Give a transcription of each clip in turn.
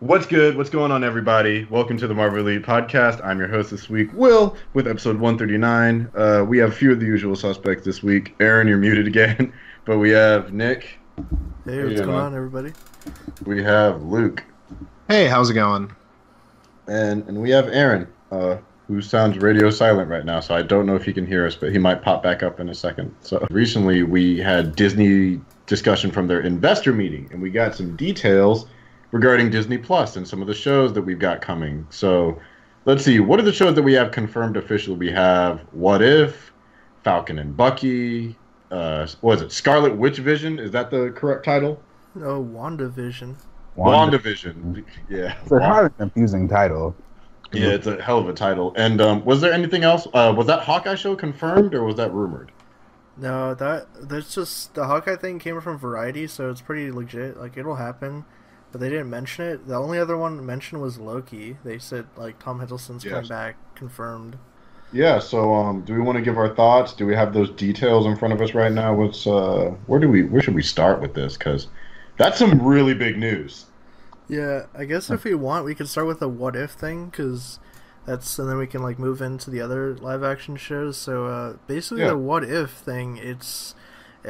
What's good? What's going on, everybody? Welcome to the Marvelite podcast. I'm your host this week, Will, with episode 139. We have a few of the usual suspects this week. Aaron, you're muted again, but we have Nick. Hey, what's going on, everybody? We have Luke. Hey, how's it going? And we have Aaron, who sounds radio silent right now, so I don't know if he can hear us, but he might pop back up in a second. So recently we had Disney discussion from their investor meeting, and we got some details regarding Disney Plus and some of the shows that we've got coming. So let's see, what are the shows that we have confirmed officially? We have What If, Falcon and Bucky, what is it, Scarlet Witch Vision? Is that the correct title? No, WandaVision. WandaVision. Yeah. It's a kind of confusing title. Yeah, it's a hell of a title. And was there anything else? Was that Hawkeye show confirmed, or was that rumored? No, that's just the Hawkeye thing came from Variety, so it's pretty legit. Like, it'll happen, but they didn't mention it. The only other one mentioned was Loki. They said like Tom Hiddleston's coming back, confirmed. Yeah. So do we want to give our thoughts? Do we have those details in front of us right now? Where should we start with this? Because that's some really big news. Yeah, I guess if we want, we could start with the What If thing, because and then we can like move into the other live action shows. So basically, the What If thing,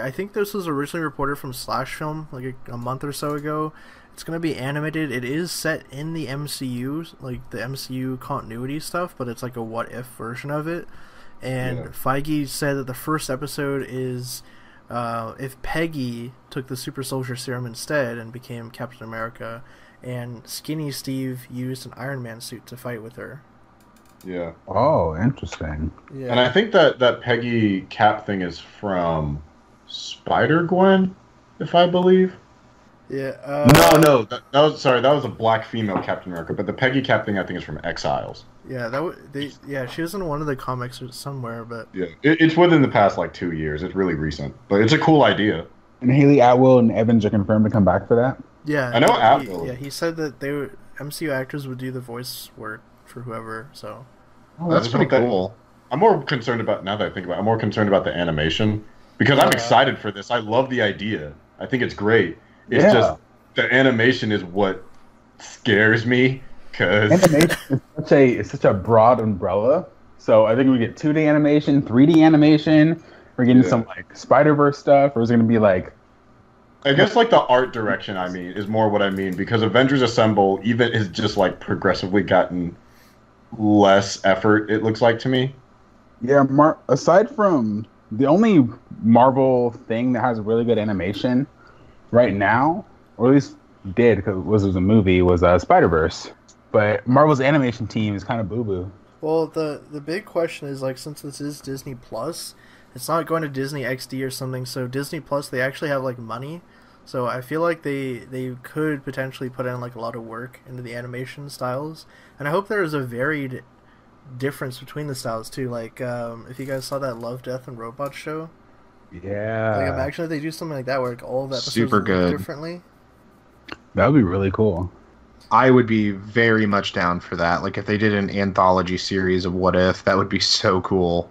I think this was originally reported from Slash Film like a month or so ago. It's going to be animated. It is set in the MCU, like the MCU continuity stuff, but it's like a what if version of it. And Feige said that the first episode is if Peggy took the super soldier serum instead and became Captain America, and Skinny Steve used an Iron Man suit to fight with her. Yeah. Oh, interesting. Yeah. And I think that Peggy Cap thing is from Spider-Gwen, if I believe. Yeah. No. That was a black female Captain America, but the Peggy Cap thing I think is from Exiles. Yeah, she was in one of the comics or somewhere, but yeah, it's within the past like 2 years. It's really recent, but it's a cool idea. And Haley Atwell and Avenger confirmed to come back for that. Yeah, I know Atwell. He said that MCU actors would do the voice work for whoever. So that's pretty cool. I'm more concerned about, now that I think about it, I'm more concerned about the animation because I'm excited for this. I love the idea. I think it's great. It's just the animation is what scares me. Cause animation is such a broad umbrella. So I think we get 2D animation, 3D animation. We're getting some like Spider-Verse stuff, or is it going to be like? I guess like the art direction. I mean, is more what I mean, because Avengers Assemble even has just like progressively gotten less effort. It looks like to me. Yeah, aside from the only Marvel thing that has really good animation right now, or at least did because it was a movie, was Spider-Verse. But Marvel's animation team is kind of boo-boo. Well, the big question is, like, since this is Disney Plus, it's not going to Disney XD or something, so Disney Plus, they actually have, like, money. So I feel like they could potentially put in, like, a lot of work into the animation styles. And I hope there is a varied difference between the styles, too. Like, if you guys saw that Love, Death, and Robots show. Yeah. Like, imagine if they do something like that, where like, all of the episodes super good differently. That would be really cool. I would be very much down for that. Like, if they did an anthology series of What If, that would be so cool.